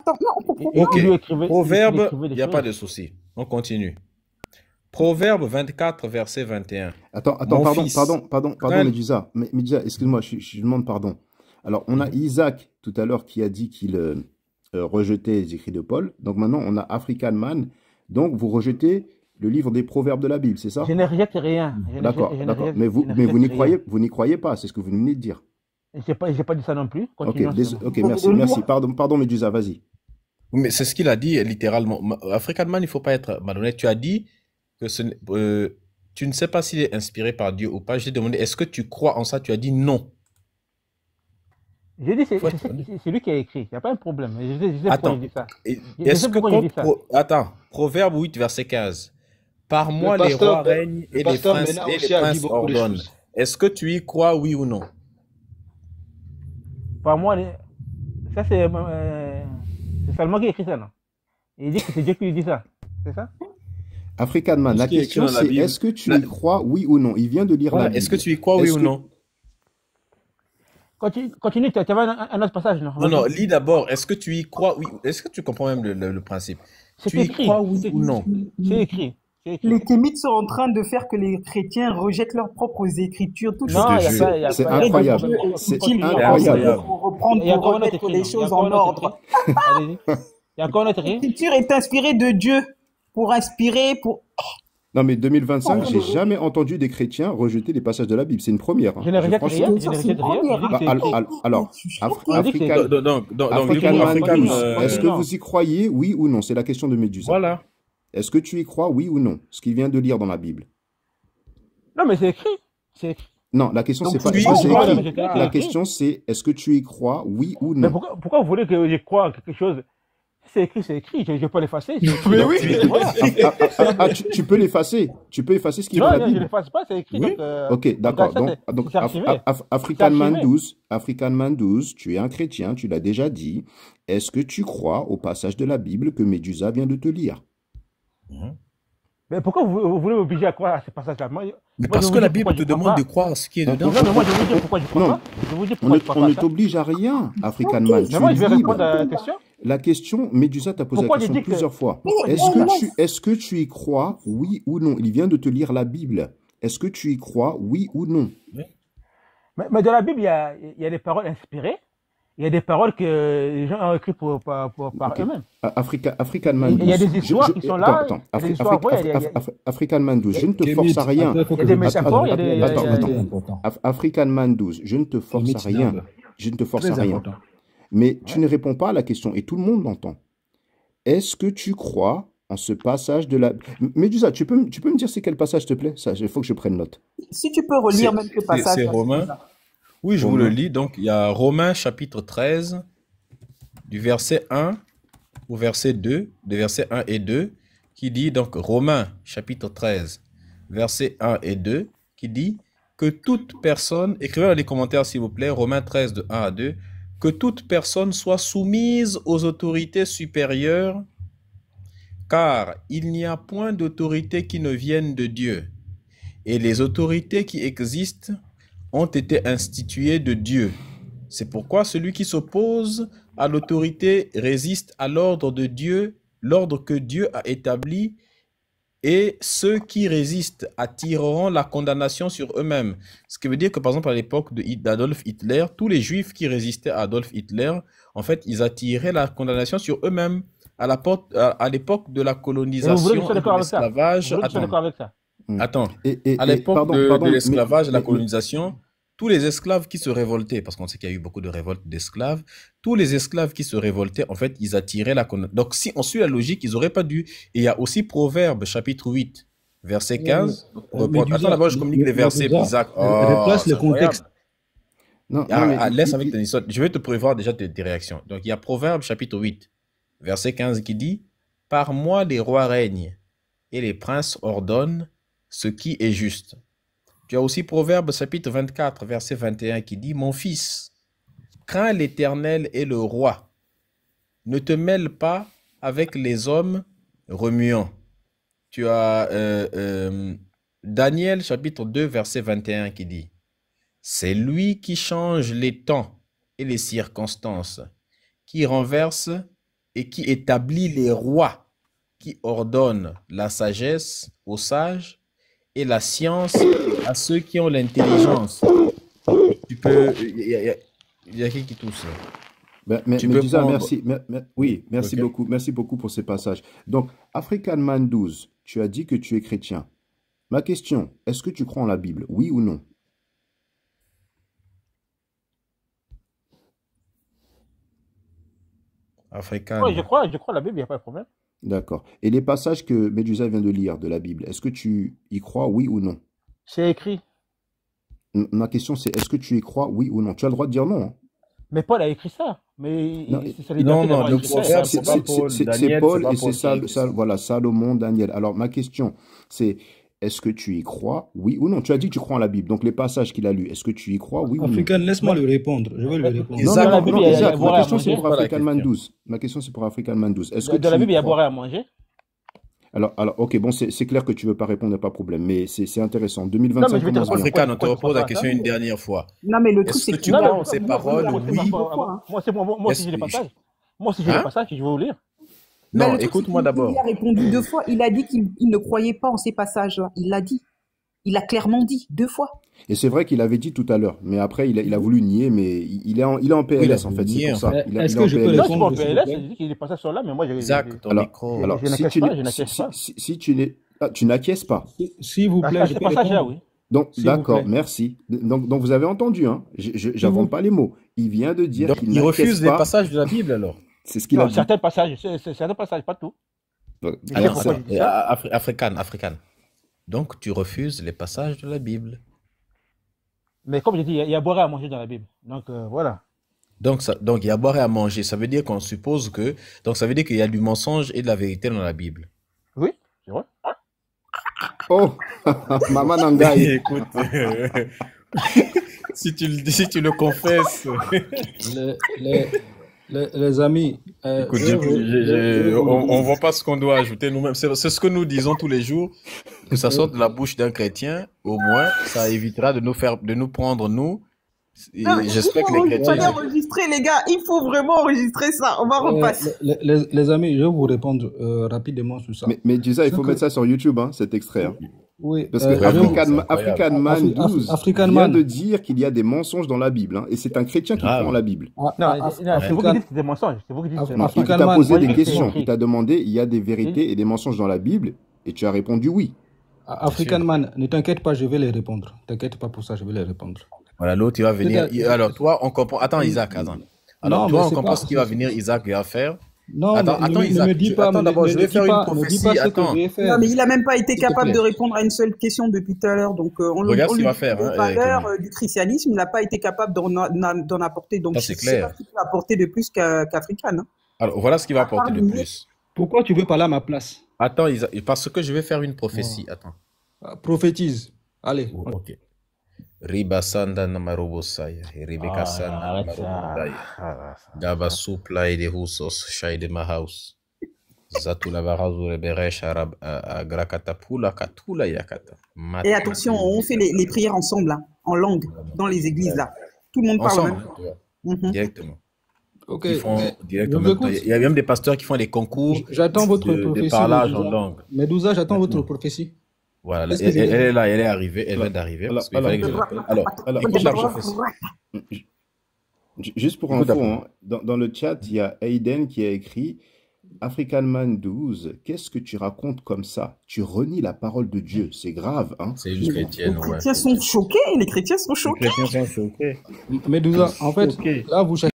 Attends, non, on comprend Ok, pas. Proverbe, écrivait il des n'y a pas choses. de souci. On continue. Proverbe 24, verset 21. Attends, Mon fils, pardon, crains... Médusa. Médusa, excuse-moi, je demande pardon. Alors, on a Mhm. Isaac tout à l'heure qui a dit qu'il rejetait les écrits de Paul. Donc maintenant, on a African Man. Donc, vous rejetez le livre des Proverbes de la Bible, c'est Je ça? ne rejette rien. D'accord, d'accord. Je ne Mais rejette rien. vous n'y croyez pas, c'est ce que vous venez de dire. J'ai pas dit ça non plus. Ok, Continuons seulement. ok, Vous avez de merci. loi. Pardon, Médusa, vas-y. Mais c'est ce qu'il a dit littéralement. African Man, il ne faut pas être malhonnête. Tu as dit que tu ne sais pas s'il est inspiré par Dieu ou pas. Je t'ai demandé, est-ce que tu crois en ça? Tu as dit non. J'ai dit, Il faut être honnête. c'est lui qui a écrit. Il n'y a pas un problème. Je sais pourquoi j'ai Attends. dit ça. Je Est-ce sais que pourquoi j'ai dit ça. Attends. Proverbe 8, verset 15. Par Le moi, les rois pasteur, règnent le et pasteur Mena les aussi a dit princes beaucoup de ordonnent. choses. Est-ce que tu y crois, oui ou non? Par moi, ça c'est Salomon qui a écrit ça, non? Il dit que c'est Dieu qui lui dit ça. C'est ça? African Man, Tout ce la qui est écrit question dans la c'est Bible. est-ce que tu y crois, oui ou non? Il vient de lire la Voilà. Est-ce que Bible. tu y crois, oui Est-ce ou que... non? Continue, tu avais un autre passage, non? Non, non, Vas-y. lis d'abord. Est-ce que tu y crois, oui? Est-ce que tu comprends même le principe? C'est Tu y écrit. crois, oui ou non? C'est écrit. C'est écrit. Les kémites sont en train de faire que les chrétiens rejettent leurs propres écritures, toutes Je les Non, te il n'y a jure. pas, y a C'est pas, y a pas de incroyable. problème. C'est utiles Continuons. pour enseigner, incroyable. pour reprendre, Il y a pour encore un autre remettre écrit, les non? Il y a choses encore en un autre écrit. ordre. Allez-y. Il y a encore un autre écrit. L'écriture est inspirée de Dieu pour inspirer, pour... Non, mais 2025, Oh, j'ai jamais entendu des chrétiens rejeter les passages de la Bible. C'est une première. Je ne rejette Franchement. rien. Je ça, ne c'est une rejette rien. Je première. dis que c'est écrit. Alors, Je suis choqué. On dit que c'est African, écrit. Donc, du African coup, Man African, 12, est-ce que Continuons. vous y croyez, oui ou non? C'est la question de Médusa. voilà. Est-ce que tu y crois, oui ou non? Ce qu'il vient de lire dans la Bible. Non, mais c'est écrit. C'est écrit. Non, la question Donc, c'est pas tu est-ce y que c'est crois, écrit. C'est écrit. La question c'est est-ce que tu y crois, oui ou Mais non? pourquoi vous voulez que je croie en quelque chose? Si c'est écrit, c'est écrit. Je peux l'effacer. C'est écrit. Mais Donc, oui. voilà. Tu peux l'effacer. Tu peux effacer ce qui est dans Non, la je ne Bible. l'efface pas. C'est écrit. Oui. Donc, Ok, d'accord. regarde ça, Donc c'est archivé. African Man archivé. 12, African Man 12, tu es un chrétien, tu l'as déjà dit. Est-ce que tu crois au passage de la Bible que Médusa vient de te lire? Mhm. Mais pourquoi vous voulez m'obliger à croire à ce passage-là? Mais je parce vais que vous la dire Bible pourquoi te je crois demande pas. de croire ce qui est Non, dedans. Non, mais moi, je vais vous dire pourquoi je crois non, pas. Je vais vous dire pourquoi je crois on pas ne ça. t'oblige à rien, African Man. Mais Tu moi, es je vais répondre libre. à la question. La question, Médusa t'a posé la Pourquoi j'ai question dit que... plusieurs fois. Pourquoi j'ai dit ça? Est-ce que tu y crois, oui ou non? Il vient de te lire la Bible. Est-ce que tu y crois, oui ou non? Mais dans la Bible, il y a des paroles inspirées. Il y a des paroles que les gens ont écrites par Ok. eux-mêmes. African Man Il y a 12. des histoires qui sont là. Attends. Il y a des histoires vraies. Il y a African Man 12. Je ne te Kémit, force à rien. attends, il faut il y a que des je mette métaphores. Il y a des... Attends, c'est attends. très important. African Man 12. Je ne te force Kémit, à rien. Nab, Je ne te force à très rien. important. Mais tu Ouais. ne réponds pas à la question et tout le monde l'entend. Est-ce que tu crois en ce passage de la... Médusa, tu peux me dire c'est quel passage, s'il te plaît? Ça, il faut que je prenne note. Si tu peux relire même ce passage. C'est Romain. Oui, je vous Romains. le lis. Donc, il y a Romains chapitre 13, du verset 1 au verset 2, de verset 1 et 2, qui dit, donc Romains chapitre 13, verset 1 et 2, qui dit que toute personne, écrivez dans les commentaires s'il vous plaît, Romains 13 de 1 à 2, que toute personne soit soumise aux autorités supérieures, car il n'y a point d'autorité qui ne vienne de Dieu, et les autorités qui existent ont été instituées de Dieu. C'est pourquoi celui qui s'oppose à l'autorité résiste à l'ordre de Dieu, l'ordre que Dieu a établi, et ceux qui résistent attireront la condamnation sur eux-mêmes. Ce qui veut dire que, par exemple, à l'époque d'Adolf Hitler, tous les Juifs qui résistaient à Adolf Hitler, en fait, ils attiraient la condamnation sur eux-mêmes. À l'époque de la Et vous voulez que je colonisation sois et de d'accord avec ça? Vous l'esclavage, voulez que je sois d'accord avec ça? attends, Et à l'époque pardon, de l'esclavage et de la mais- colonisation, tous les esclaves qui se révoltaient, parce qu'on sait qu'il y a eu beaucoup de révoltes d'esclaves, tous les esclaves qui se révoltaient, en fait, ils attiraient la condamnation. Donc, si on suit la logique, ils n'auraient pas dû. Et il y a aussi Proverbe, chapitre 8, verset 15. Médusa, Attends, d'abord, je communique les versets, Médusa, Isaac. replace C'est le incroyable. contexte. Non, mais Laisse avec ton histoire. Je vais te prévoir déjà tes réactions. Donc, il y a Proverbe, chapitre 8, verset 15, qui dit « Par moi les rois règnent, et les princes ordonnent ce qui est juste. » Tu as aussi Proverbe, chapitre 24, verset 21, qui dit « Mon fils, crains l'Éternel et le roi. Ne te mêle pas avec les hommes remuants. » Tu as Daniel, chapitre 2, verset 21, qui dit « C'est lui qui change les temps et les circonstances, qui renverse et qui établit les rois, qui ordonne la sagesse aux sages et la science à ceux qui ont l'intelligence. Tu peux... Il y a qui tousse là? Mais Tu peux Medusa, prendre... merci. Oui, merci Ok. beaucoup. Merci beaucoup pour ces passages. Donc, African Man 12, tu as dit que tu es chrétien. Ma question, est-ce que tu crois en la Bible? Oui ou non? Africain. Oui, je crois à la Bible, il n'y a pas de problème. D'accord. Et les passages que Medusa vient de lire de la Bible, est-ce que tu y crois, oui ou non? C'est écrit. Ma question, c'est est-ce que tu y crois, oui ou non? Tu as le droit de dire non, hein. Mais Paul a écrit ça. Mais Non, c'est sa liberté Non, d'avoir le écrit ça. proverbe, C'est c'est pas Paul. c'est Daniel, Paul c'est pas et c'est Paul qui écrit ça. Voilà, Salomon, Daniel. Alors, ma question, c'est est-ce que tu y crois, oui ou non? Tu as dit que tu crois en la Bible. Donc, les passages qu'il a lus, est-ce que tu y crois, oui ou non? Africain, laisse-moi lui répondre. Je vais lui répondre. Non, Isaac, Dans la non, Bible, non, il y a Isaac, ma boire et à question, c'est manger. pour Voilà la African Man question. 12. Ma question, c'est pour African Man 12. Est-ce que Dans la tu y Bible, il y a crois? boire et à manger. Alors, ok, bon, c'est clair que tu veux pas répondre, pas de problème, mais c'est intéressant. Non, mais 2025 je vais te commence répondre. bien. Africain, on te Pourquoi tu repose crois la pas à question ça? une dernière fois. Non, mais le truc, Est-ce c'est que que tu Non, mais crois en ces paroles? moi, Oui. moi aussi, j'ai les passages. Moi aussi, j'ai les Hein? passages, je vais vous lire. Mais Non, le truc, c'est écoute-moi qu'il d'abord. a répondu 2 fois. Il a dit qu'il ne croyait pas en ces passages-là. Il l'a dit. Il a clairement dit 2 fois. Et c'est vrai qu'il avait dit tout à l'heure, mais après, il a voulu nier, mais il est en Oui, il a PLS, en voulu fait, c'est nier, pour en ça. fait. Il Est-ce est en que je peux PLS. Non, je suis pas en répondre, s'il vous PLS, plaît? j'ai dit que les passages sont là, mais moi, Isaac, ton Alors, micro. alors je si n'acquiesce tu pas, n'es, je n'acquiesce pas. si tu n'es, tu n'acquiesces pas. S'il vous plaît, je Ces peux passages-là, répondre. oui. Donc, S'il vous d'accord, plaît. merci. Donc, vous avez entendu, hein. S'il vous J'invente pas les mots. Il vient de dire Donc, qu'il il n'acquiesce refuse les pas. passages de la Bible, alors. C'est ce qu'il a Non, dit. certains passages, certains passages, pas tout. Donc, Tu sais Alors, pourquoi attends, je dis ça? Africain. Donc, tu refuses les passages de la Bible. Mais comme j'ai dit, il y a boire et à manger dans la Bible. Donc, voilà. Donc, il y a à boire et à manger. Ça veut dire qu'on suppose que... Donc, ça veut dire qu'il y a du mensonge et de la vérité dans la Bible. Oui, c'est vrai. Oh, Maman Nangaï. Écoute, si tu le confesses... Les amis, Écoute, je on ne voit pas ce qu'on doit ajouter nous-mêmes. C'est ce que nous disons tous les jours. Que ça sorte de la bouche d'un chrétien, au moins, ça évitera de nous prendre, nous. Et Non, mais j'espère que les il fallait chrétiens... enregistrer, les gars. Il faut vraiment enregistrer ça. On va repasser. les amis, je vais vous répondre rapidement sur ça. Mais Giza, il C'est faut que- mettre ça sur YouTube, hein, cet extrait, hein. Oui, Parce que Ouais, je- bon, African, c'est incroyable. African Man 12 African vient Man. de dire qu'il y a des mensonges dans la Bible, hein, et c'est un chrétien qui Grave. croit en la Bible. Non, c'est vous qui dites que c'est des mensonges. C'est vous qui dites que c'est des Non, il mensonges. African t'a Man. posé Moi, des je dis que c'est questions. écrit. Il t'a demandé, il y a des vérités et des mensonges dans la Bible, et tu as répondu oui. African Man, ne t'inquiète pas, je vais les répondre. T'inquiète pas pour ça, je vais les répondre. Voilà, l'autre, il va venir. C'est-à-dire- Alors, toi, on comprend. Attends, Isaac, attends. Alors, Non, toi, mais on c'est comprend pas- ce qu'il va venir, Isaac va faire. Non, Attends, mais attends, ne Isaac, me dis pas, attends, d'abord, je vais faire une ne dis prophétie, pas ce que attends. je vais faire. Non, mais il a même pas été S'il te capable plaît. de répondre à une seule question depuis tout à l'heure. Donc, on Regarde ce qu'il lui va faire, dit les hein, valeurs Clément. Du christianisme, il n'a pas été capable d'en apporter. Donc, Ça, je c'est sais clair. pas ce qu'il peut apporter de plus qu'African. Hein. Alors, voilà ce qu'il va apporter de Parmi- plus. Pourquoi tu veux parler à ma place? Attends, Isaac, parce que je vais faire une prophétie. Attends. Prophétise. Allez. Oh, ok. Riba Sanda Namarobosaya, Rebecca Sanda Arrête ça. Namarobosaya. Ah, ça. Daba Supply de Husos, Shai de Mahaus. Zatula Barazu Reberesh Arab Agrakatapula Katula Yakata. Et attention, on fait les prières ensemble, là, en langue, dans les églises, là. Tout le monde parle Ensemble, même. tu vois, Mhm. directement. Ok. Ils font mais directement. je vous écoute. Il y a même des pasteurs qui font des concours J'attends votre de prophétie. parlage en Medusa. langue. Medusa, j'attends votre prophétie. Voilà, Qu'est-ce elle, que j'ai dit? elle est là, elle est arrivée, elle vient d'arriver. alors, Parce qu'il fallait que je l'appelle. Alors, alors, écoute la prophétie. Juste pour Écoute info, après. hein, dans le chat, il y a Aiden qui a écrit African Man 12, qu'est-ce que tu racontes comme ça? Tu renies la parole de Dieu, c'est grave, hein? C'est juste Les chrétienne, ouais. chrétiens sont choqués, les chrétiens sont Les choqués. chrétiens sont choqués. Medusa, en fait, Ok. là, vous cherchez